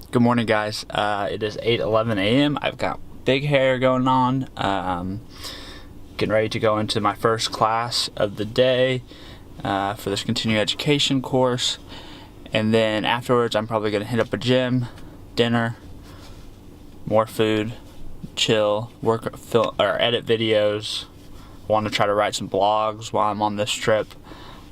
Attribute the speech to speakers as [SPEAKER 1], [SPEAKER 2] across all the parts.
[SPEAKER 1] Good morning, guys. It is 8:11 a.m. I've got big hair going on. Getting ready to go into my first class of the day for this continuing education course. And then afterwards, I'm probably going to hit up a gym, dinner, more food, chill, work, or edit videos. I want to try to write some blogs while I'm on this trip.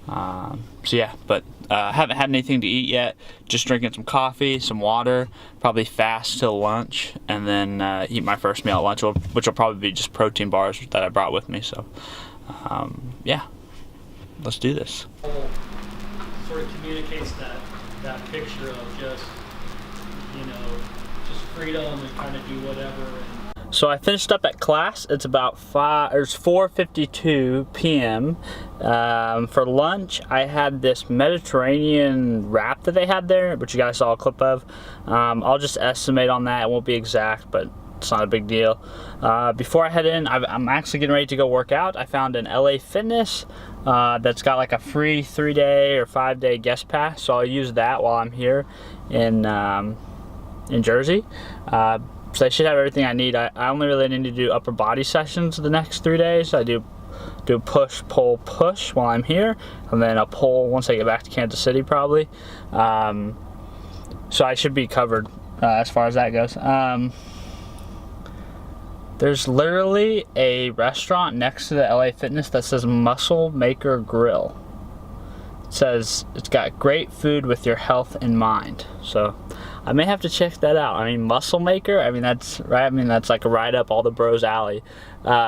[SPEAKER 1] So yeah, but haven't had anything to eat yet. Just drinking some coffee, some water, probably fast till lunch, and then eat my first meal at lunch, which will probably be just protein bars that I brought with me. So yeah, let's do this.
[SPEAKER 2] Sort of communicates that picture of just freedom and kind of do whatever.
[SPEAKER 1] So I finished up at class. It's about 4:52 p.m. For lunch, I had this Mediterranean wrap that they had there, which you guys saw a clip of. I'll just estimate on that. It won't be exact, but it's not a big deal. Before I head in, I'm actually getting ready to go work out. I found an LA Fitness that's got like a free 3-day or 5-day guest pass, so I'll use that while I'm here in Jersey. So I should have everything I need. I only really need to do upper body sessions the next 3 days. I do push, pull, push while I'm here, and then a pull once I get back to Kansas City probably. So I should be covered as far as that goes. There's literally a restaurant next to the LA Fitness that says Muscle Maker Grill. It says it's got great food with your health in mind. So I may have to check that out. I mean, Muscle Maker, that's right. That's like a right up all the bros alley,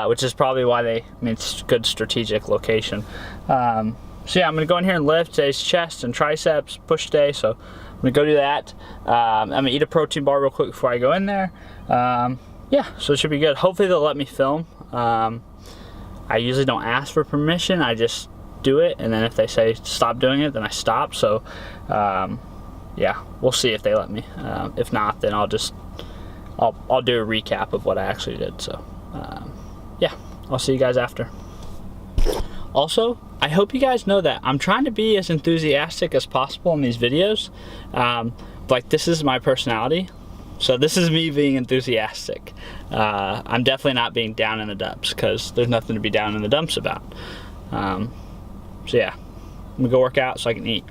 [SPEAKER 1] which is probably why it's a good strategic location. So yeah, I'm gonna go in here and lift today's chest and triceps push day. So I'm gonna go do that. I'm gonna eat a protein bar real quick before I go in there. Yeah, so it should be good. Hopefully they'll let me film. I usually don't ask for permission. I just do it, and then if they say stop doing it, then I stop. So yeah, we'll see if they let me. If not, then I'll do a recap of what I actually did. So yeah, I'll see you guys after. Also, I hope you guys know that I'm trying to be as enthusiastic as possible in these videos. Like, this is my personality, so this is me being enthusiastic. I'm definitely not being down in the dumps, because there's nothing to be down in the dumps about. So yeah, I'm gonna go work out so I can eat.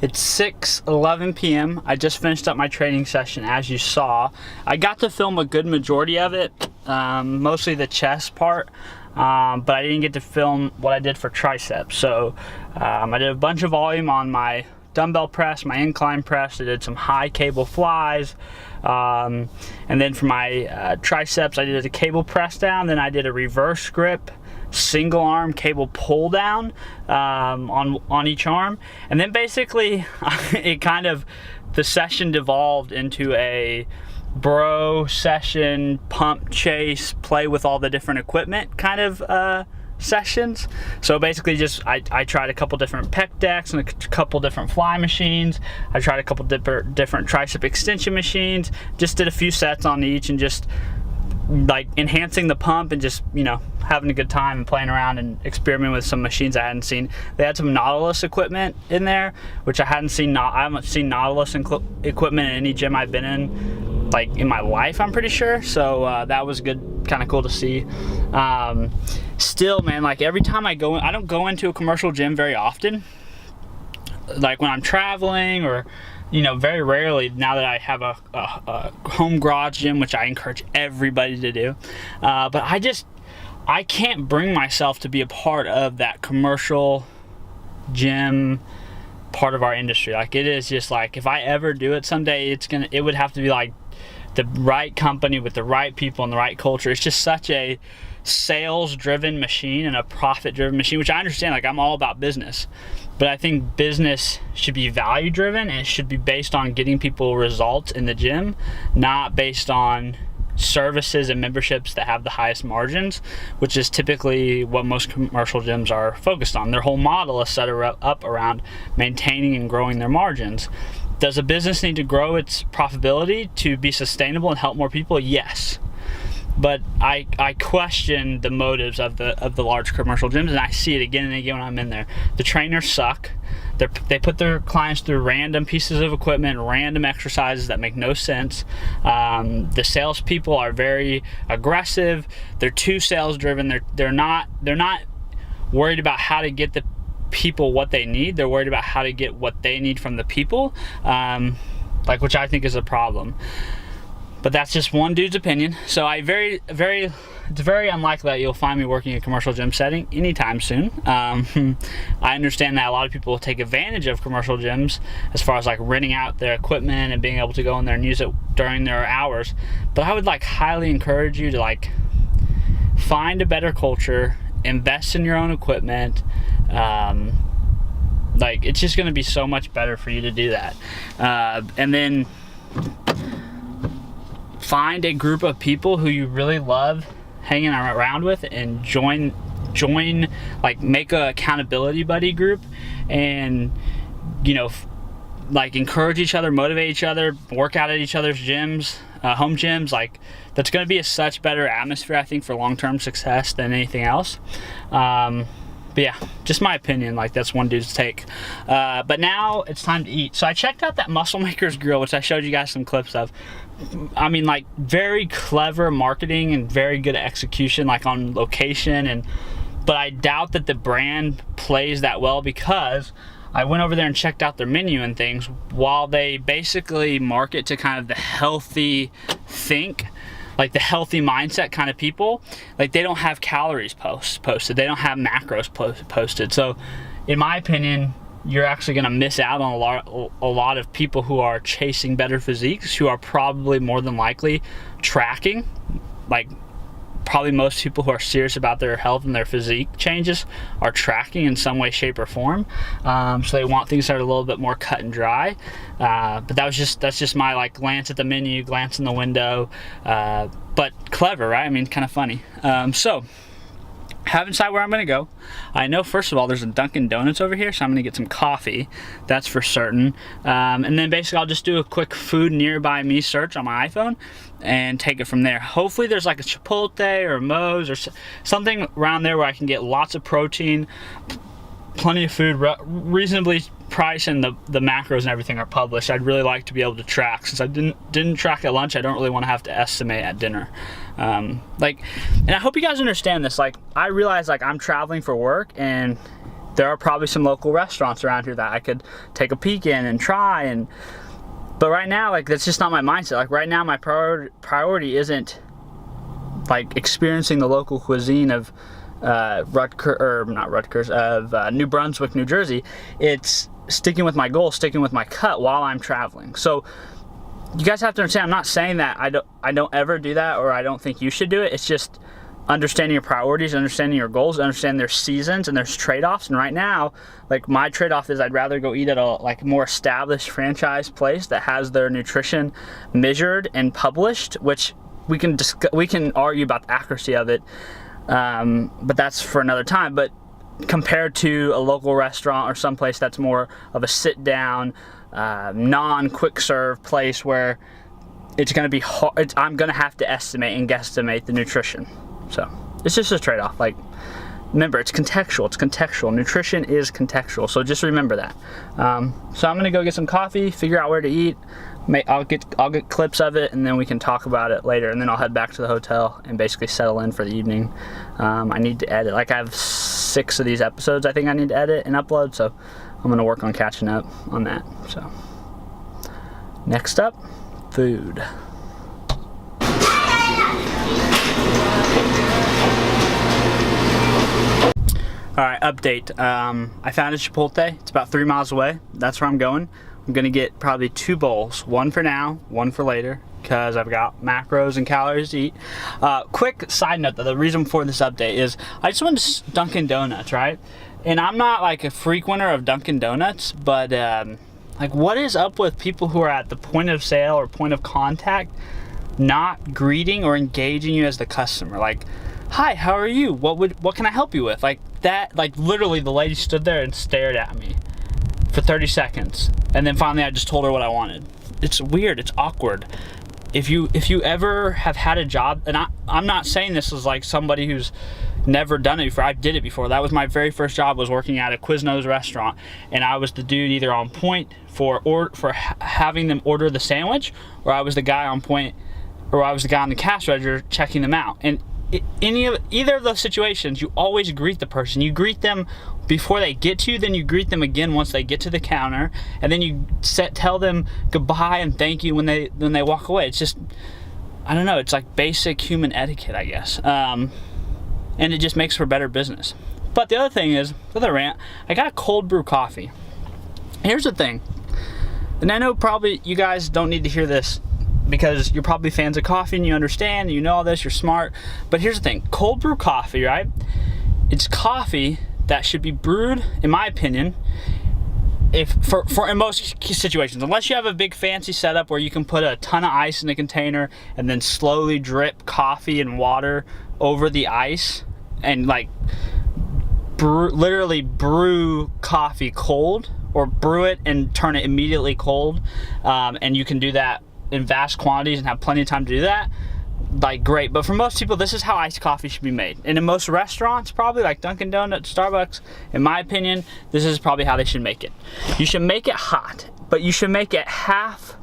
[SPEAKER 1] It's 6:11 p.m. I just finished up my training session, as you saw. I got to film a good majority of it, mostly the chest part, but I didn't get to film what I did for triceps. So I did a bunch of volume on my dumbbell press, my incline press. I did some high cable flies, and then for my triceps, I did a cable press down. Then I did a reverse grip single arm cable pull down on each arm, and then basically the session devolved into a bro session, pump, chase, play with all the different equipment kind of sessions. So basically just I tried a couple different pec decks and a couple different fly machines. I tried a couple different tricep extension machines, just did a few sets on each, and just like enhancing the pump and just, you know, having a good time and playing around and experimenting with some machines I hadn't seen. They had some Nautilus equipment in there, which I hadn't seen. I haven't seen Nautilus equipment in any gym I've been in like in my life, I'm pretty sure. So that was good, kind of cool to see. Still, man, like every time I go in, I don't go into a commercial gym very often. Like when I'm traveling, or you know, very rarely, now that I have a home garage gym, which I encourage everybody to do. But I can't bring myself to be a part of that commercial gym part of our industry. Like it is just like, if I ever do it someday, it would have to be like the right company with the right people and the right culture. It's just such a sales driven machine and a profit driven machine, which I understand. Like I'm all about business, but I think business should be value driven, and it should be based on getting people results in the gym, not based on services and memberships that have the highest margins, which is typically what most commercial gyms are focused on. Their whole model is set up around maintaining and growing their margins. Does a business need to grow its profitability to be sustainable and help more people? Yes. But I question the motives of the large commercial gyms, and I see it again and again when I'm in there. The trainers suck. They put their clients through random pieces of equipment, random exercises that make no sense. The salespeople are very aggressive. They're too sales driven. They're not worried about how to get the people what they need. They're worried about how to get what they need from the people, which I think is a problem. But that's just one dude's opinion. So it's very unlikely that you'll find me working in a commercial gym setting anytime soon. I understand that a lot of people will take advantage of commercial gyms as far as like renting out their equipment and being able to go in there and use it during their hours. But I would like highly encourage you to like find a better culture, invest in your own equipment. Like it's just going to be so much better for you to do that. And then find a group of people who you really love hanging around with, and join like make a accountability buddy group, and you know, like encourage each other, motivate each other, work out at each other's gyms, home gyms. Like that's going to be a such better atmosphere, I think, for long-term success than anything else. But yeah, just my opinion, like that's one dude's take. But now it's time to eat. So I checked out that Muscle Maker's Grill, which I showed you guys some clips of. I mean, like very clever marketing and very good execution, like on location. But I doubt that the brand plays that well, because I went over there and checked out their menu and things. While they basically market to kind of the healthy like the healthy mindset kind of people, like they don't have calories posted. They don't have macros posted. So in my opinion, you're actually going to miss out on a lot of people who are chasing better physiques, who are probably more than likely tracking. Like probably most people who are serious about their health and their physique changes are tracking in some way, shape, or form. So they want things that are a little bit more cut and dry. But that's just my like glance at the menu, glance in the window. But clever, right? I mean, kind of funny. So haven't decided where I'm gonna go. I know, first of all, there's a Dunkin' Donuts over here, so I'm gonna get some coffee. That's for certain. And then basically I'll just do a quick food nearby me search on my iPhone and take it from there. Hopefully there's like a Chipotle or a Moe's or something around there where I can get lots of protein, plenty of food, reasonably priced, and the macros and everything are published. I'd really like to be able to track. Since I didn't track at lunch, I don't really want to have to estimate at dinner. And I hope you guys understand this. Like, I realize like I'm traveling for work, and there are probably some local restaurants around here that I could take a peek in and try. But right now, like, that's just not my mindset. Like right now, my priority isn't like experiencing the local cuisine of New Brunswick, New Jersey. It's sticking with my goal, sticking with my cut while I'm traveling. So you guys have to understand, I'm not saying that I don't ever do that, or I don't think you should do it. It's just understanding your priorities, understanding your goals, understand there's seasons and there's trade-offs. And right now, like my trade-off is I'd rather go eat at a like more established franchise place that has their nutrition measured and published, which we can argue about the accuracy of it. But that's for another time. But compared to a local restaurant or someplace that's more of a sit-down, non-quick serve place where it's going to be hard, I'm going to have to estimate and guesstimate the nutrition. So it's just a trade-off. Like Remember, it's contextual. It's contextual. Nutrition is contextual. So just remember that. So I'm gonna go get some coffee, figure out where to eat. I'll get clips of it, and then we can talk about it later. And then I'll head back to the hotel and basically settle in for the evening. I need to edit. Like, I have 6 of these episodes I think I need to edit and upload. So I'm gonna work on catching up on that. So next up, food. All right, update. I found a Chipotle. It's about 3 miles away. That's where I'm going. I'm gonna get probably 2 bowls. One for now, one for later, because I've got macros and calories to eat. Quick side note though, the reason for this update is I just went to Dunkin' Donuts, right? And I'm not like a frequenter of Dunkin' Donuts, but like, what is up with people who are at the point of sale or point of contact not greeting or engaging you as the customer? Like, hi, how are you? What can I help you with? Like that, like literally the lady stood there and stared at me for 30 seconds. And then finally I just told her what I wanted. It's weird, it's awkward. If you ever have had a job, and I'm not saying this as like somebody who's never done it before. I did it before. That was my very first job, was working at a Quiznos restaurant, and I was the dude either on point for having them order the sandwich, or I was the guy on point, or I was the guy on the cash register checking them out. And either of those situations, you always greet the person. You greet them before they get to you, then you greet them again once they get to the counter, and then you tell them goodbye and thank you when they walk away. It's just, I don't know, it's like basic human etiquette, I guess. And it just makes for better business. But the other thing is, for the rant, I got cold brew coffee. Here's the thing, and I know probably you guys don't need to hear this, because you're probably fans of coffee and you understand, and you know all this, you're smart. But here's the thing, cold brew coffee, right? It's coffee that should be brewed, in my opinion, for in most situations, unless you have a big fancy setup where you can put a ton of ice in a container and then slowly drip coffee and water over the ice and like literally brew coffee cold, or brew it and turn it immediately cold, and you can do that in vast quantities and have plenty of time to do that, like, great. But for most people, this is how iced coffee should be made. And in most restaurants, probably like Dunkin' Donuts, Starbucks, in my opinion, this is probably how they should make it. You should make it hot, but you should make it half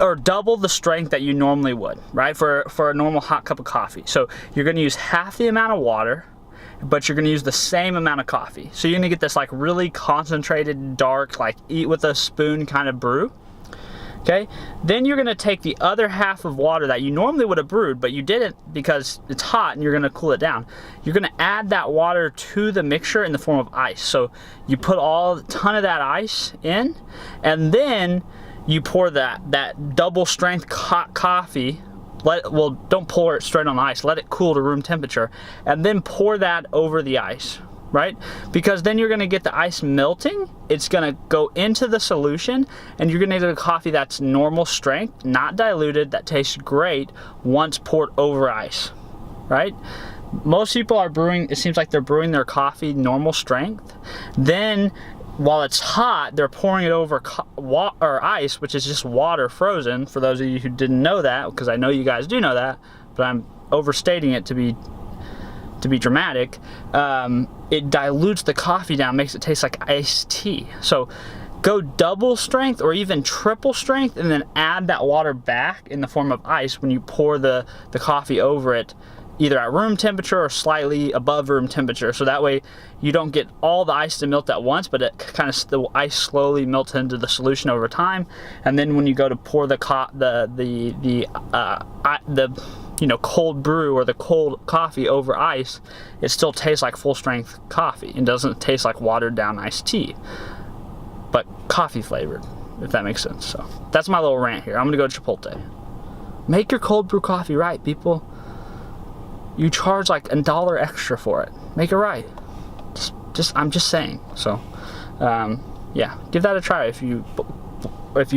[SPEAKER 1] or double the strength that you normally would, right? For a normal hot cup of coffee. So you're gonna use half the amount of water, but you're gonna use the same amount of coffee. So you're gonna get this like really concentrated, dark, like eat with a spoon kind of brew. Okay, then you're gonna take the other half of water that you normally would have brewed, but you didn't because it's hot and you're gonna cool it down. You're gonna add that water to the mixture in the form of ice. So you put a ton of that ice in, and you pour that double strength hot coffee. Well, don't pour it straight on the ice. Let it cool to room temperature, and then pour that over the ice, right? Because then you're gonna get the ice melting. It's gonna go into the solution, and you're gonna get a coffee that's normal strength, not diluted, that tastes great once poured over ice, right? Most people are brewing, it seems like they're brewing their coffee normal strength. Then while it's hot, they're pouring it over ice, which is just water frozen, for those of you who didn't know that, because I know you guys do know that, but I'm overstating it to be dramatic. It dilutes the coffee down, makes it taste like iced tea. So go double strength or even triple strength, and then add that water back in the form of ice when you pour the coffee over it, either at room temperature or slightly above room temperature. So that way you don't get all the ice to melt at once, but it kind of, the ice slowly melts into the solution over time. And then when you go to pour the cold brew or the cold coffee over ice, it still tastes like full strength coffee and doesn't taste like watered down iced tea, but coffee flavored, if that makes sense. So that's my little rant here. I'm gonna go to Chipotle. Make your cold brew coffee right, people. You charge like $1 extra for it. Make it right. I'm just saying. So yeah, give that a try. If you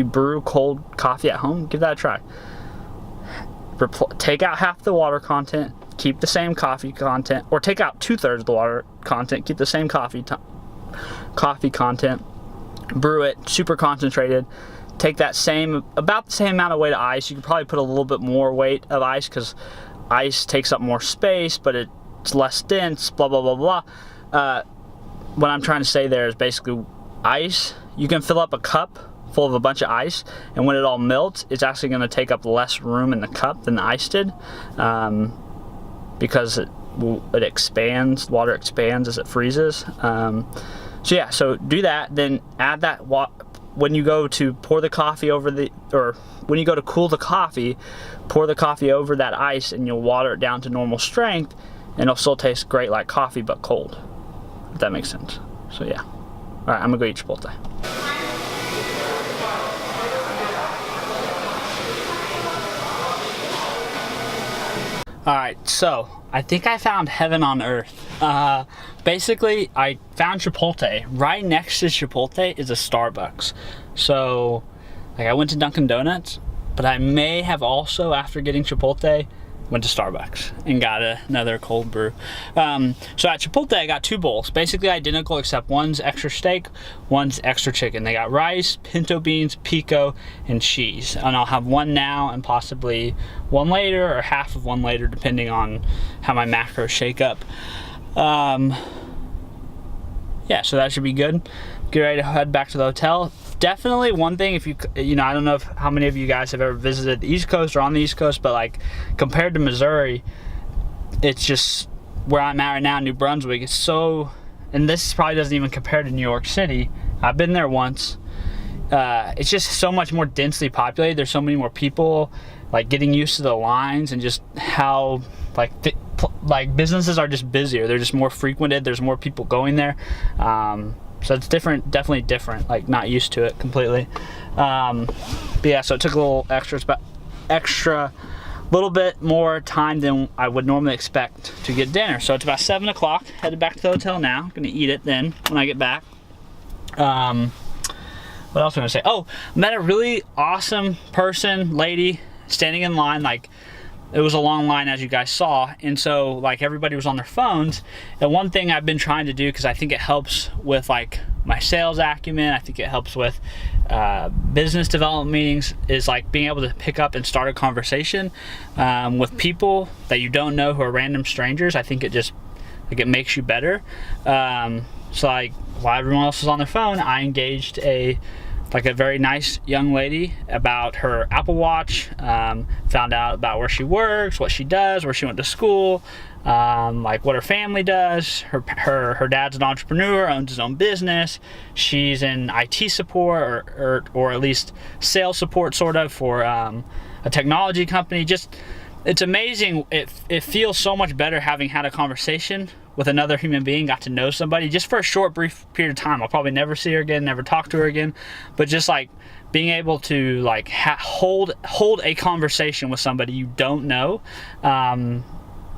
[SPEAKER 1] brew cold coffee at home, give that a try. Take out half the water content, keep the same coffee content, or take out 2/3 of the water content, keep the same coffee content, brew it super concentrated, take that about the same amount of weight of ice. You could probably put a little bit more weight of ice because ice takes up more space, but it's less dense, blah, blah, blah, blah. What I'm trying to say there is basically ice. You can fill up a cup full of a bunch of ice, and when it all melts, it's actually going to take up less room in the cup than the ice did, because it expands, water expands as it freezes. So yeah, so do that, then add that when you go to pour the coffee over when you go to cool the coffee, pour the coffee over that ice, and you'll water it down to normal strength, and it'll still taste great like coffee but cold, if that makes sense. So yeah. All right, I'm gonna go eat Chipotle. All right, so I think I found heaven on earth. Basically, I found Chipotle. Right next to Chipotle is a Starbucks. So, like, I went to Dunkin' Donuts, but I may have also, after getting Chipotle, went to Starbucks and got another cold brew. So at Chipotle, I got 2 bowls, basically identical, except one's extra steak, one's extra chicken. They got rice, pinto beans, pico, and cheese. And I'll have one now and possibly one later, or half of one later, depending on how my macros shake up. Yeah, so that should be good. Get ready to head back to the hotel. Definitely one thing, if you know, I don't know how many of you guys have ever visited the East Coast or on the East Coast, but like compared to Missouri, it's just where I'm at right now, New Brunswick. It's so, and this probably doesn't even compare to New York City. I've been there once. It's just so much more densely populated. There's so many more people, like getting used to the lines and just how like businesses are just busier. They're just more frequented. There's more people going there. So it's different, definitely different, like not used to it completely. But yeah, so it took a little little bit more time than I would normally expect to get dinner. So it's about 7 o'clock, headed back to the hotel now. Gonna eat it then when I get back. What else am I gonna say? Oh, met a really awesome lady, standing in line. Like, it was a long line, as you guys saw, and so like everybody was on their phones. And one thing I've been trying to do, because I think it helps with like my sales acumen, I think it helps with business development meetings, is like being able to pick up and start a conversation with people that you don't know, who are random strangers. I think it just, like, it makes you better. So like, while everyone else was on their phone, I engaged a very nice young lady about her Apple Watch, found out about where she works, what she does, where she went to school, like what her family does. Her dad's an entrepreneur, owns his own business. She's in IT support, or at least sales support, sort of, for a technology company. Just, it's amazing. It feels so much better having had a conversation with another human being, got to know somebody just for a short, brief period of time. I'll probably never see her again, never talk to her again, but just like being able to like hold a conversation with somebody you don't know,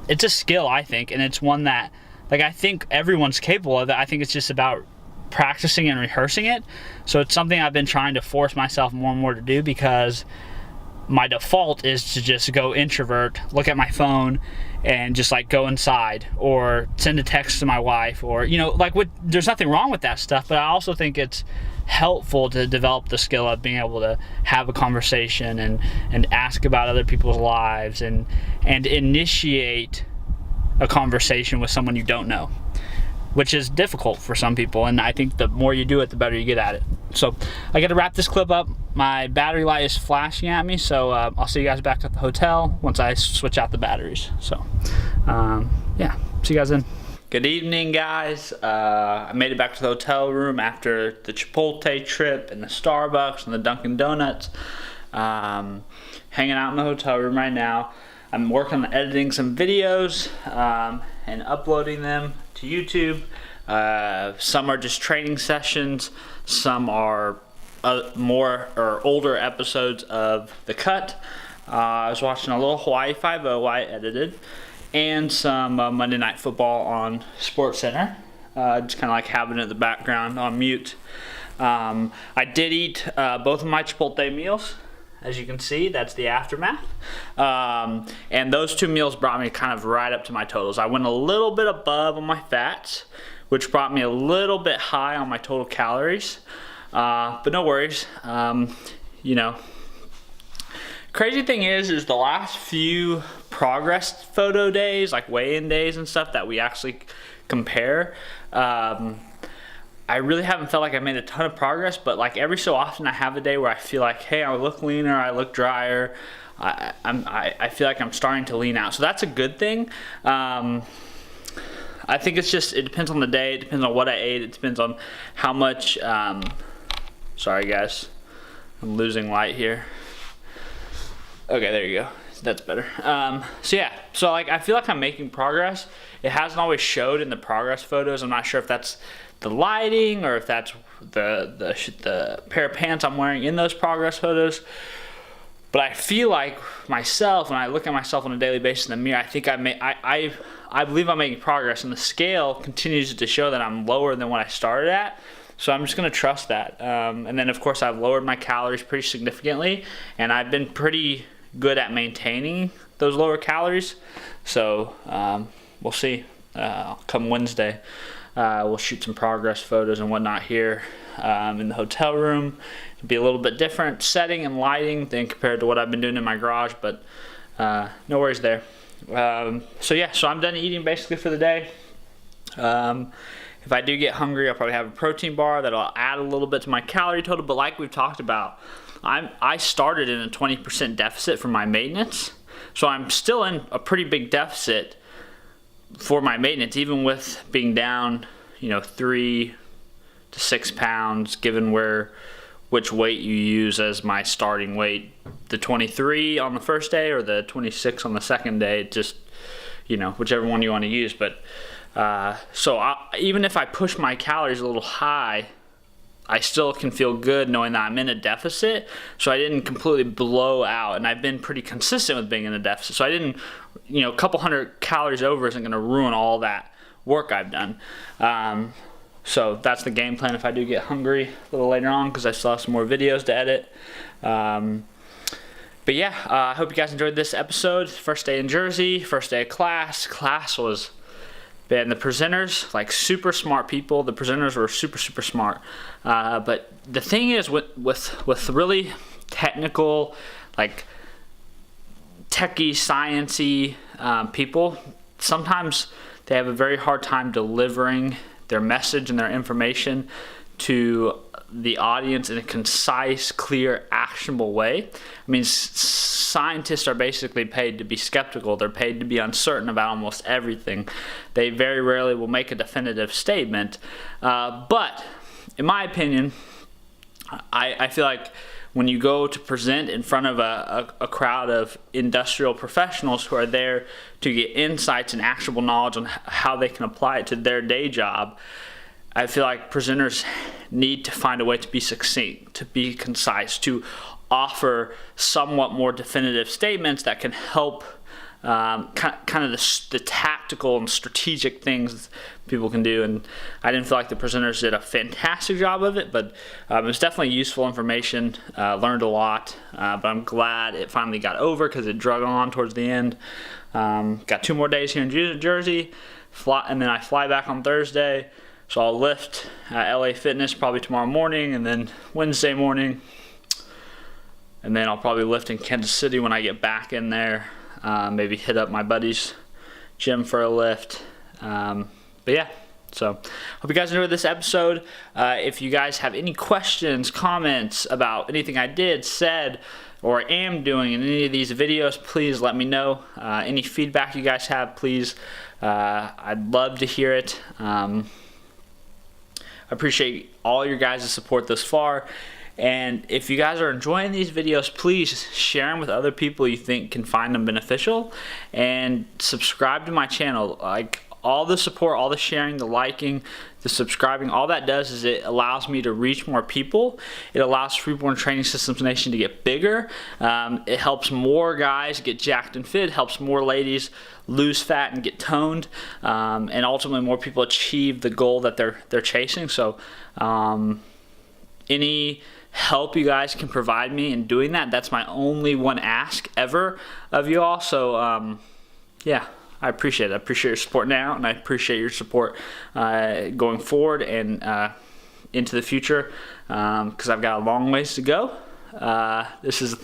[SPEAKER 1] it's a skill, I think, and it's one that, like, I think everyone's capable of it. I think it's just about practicing and rehearsing it. So it's something I've been trying to force myself more and more to do, because my default is to just go introvert, look at my phone, and just like go inside, or send a text to my wife, or, you know, like, there's nothing wrong with that stuff, but I also think it's helpful to develop the skill of being able to have a conversation and ask about other people's lives and initiate a conversation with someone you don't know, which is difficult for some people, and I think the more you do it, the better you get at it. So I got to wrap this clip up. My battery light is flashing at me, so I'll see you guys back at the hotel once I switch out the batteries. So yeah, see you guys then. Good evening, guys. I made it back to the hotel room after the Chipotle trip and the Starbucks and the Dunkin' Donuts. Hanging out in the hotel room right now. I'm working on editing some videos and uploading them to YouTube. Some are just training sessions. Some are more or older episodes of The Cut. I was watching a little Hawaii 5-0 I edited, and some Monday Night Football on SportsCenter. Just kind of like having it in the background on mute. I did eat both of my Chipotle meals. As you can see, that's the aftermath. And those 2 meals brought me kind of right up to my totals. I went a little bit above on my fats, which brought me a little bit high on my total calories. But no worries, you know. Crazy thing is the last few progress photo days, like weigh-in days and stuff that we actually compare, I really haven't felt like I made a ton of progress, but like every so often I have a day where I feel like, hey, I look leaner, I look drier, I feel like I'm starting to lean out. So that's a good thing. I think it depends on the day, it depends on what I ate, it depends on how much, sorry guys, I'm losing light here. Okay, there you go. That's better. So yeah, so like I feel like I'm making progress. It hasn't always showed in the progress photos. I'm not sure if that's the lighting or if that's the pair of pants I'm wearing in those progress photos. But I feel like myself, when I look at myself on a daily basis in the mirror, I think I believe I'm making progress, and the scale continues to show that I'm lower than what I started at. So I'm just gonna trust that. And then of course I've lowered my calories pretty significantly, and I've been pretty good at maintaining those lower calories. So we'll see. Come Wednesday, we'll shoot some progress photos and whatnot here in the hotel room. It'll be a little bit different setting and lighting than compared to what I've been doing in my garage, but no worries there. So yeah, so I'm done eating basically for the day. If I do get hungry, I'll probably have a protein bar that'll add a little bit to my calorie total, but like we've talked about, I started in a 20% deficit for my maintenance, so I'm still in a pretty big deficit for my maintenance, even with being down, 3 to 6 pounds, given which weight you use as my starting weight, the 23 on the first day or the 26 on the second day, just, whichever one you want to use. But even if I push my calories a little high, I still can feel good knowing that I'm in a deficit, so I didn't completely blow out, and I've been pretty consistent with being in a deficit, so I didn't, a couple hundred calories over isn't going to ruin all that work I've done. So that's the game plan if I do get hungry a little later on, because I still have some more videos to edit. But yeah, I hope you guys enjoyed this episode. First day in Jersey, first day of class. Class was... And the presenters, like super smart people. The presenters were super smart. But the thing is, with really technical, like techie, sciencey people, sometimes they have a very hard time delivering their message and their information to the audience in a concise, clear, actionable way. I mean, scientists are basically paid to be skeptical. They're paid to be uncertain about almost everything. They very rarely will make a definitive statement. But in my opinion, I feel like when you go to present in front of a crowd of industrial professionals who are there to get insights and actionable knowledge on how they can apply it to their day job, I feel like presenters need to find a way to be succinct, to be concise, to offer somewhat more definitive statements that can help kind of the tactical and strategic things people can do. And I didn't feel like the presenters did a fantastic job of it, but it was definitely useful information. Learned a lot, but I'm glad it finally got over because it drug on towards the end. Got 2 more days here in Jersey, and then I fly back on Thursday. So I'll lift at LA Fitness probably tomorrow morning, and then Wednesday morning, and then I'll probably lift in Kansas City when I get back in there. Maybe hit up my buddy's gym for a lift. But yeah, so hope you guys enjoyed this episode. If you guys have any questions, comments about anything I did, said, or am doing in any of these videos, please let me know. Any feedback you guys have, please. I'd love to hear it. I appreciate all your guys' support thus far, and if you guys are enjoying these videos, please share them with other people you think can find them beneficial, and subscribe to my channel. Like, all the support, all the sharing, the liking, the subscribing, all that does is it allows me to reach more people. It allows Freeborn Training Systems Nation to get bigger. It helps more guys get jacked and fit, helps more ladies lose fat and get toned, and ultimately more people achieve the goal that they're chasing. So any help you guys can provide me in doing that, that's my only one ask ever of you all. So yeah, I appreciate it. I appreciate your support now, and I appreciate your support going forward and into the future, because I've got a long ways to go. This is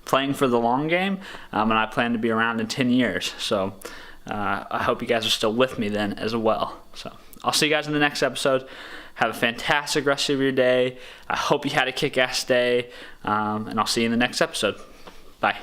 [SPEAKER 1] playing for the long game, and I plan to be around in 10 years. So I hope you guys are still with me then as well. So I'll see you guys in the next episode. Have a fantastic rest of your day. I hope you had a kick-ass day, and I'll see you in the next episode. Bye.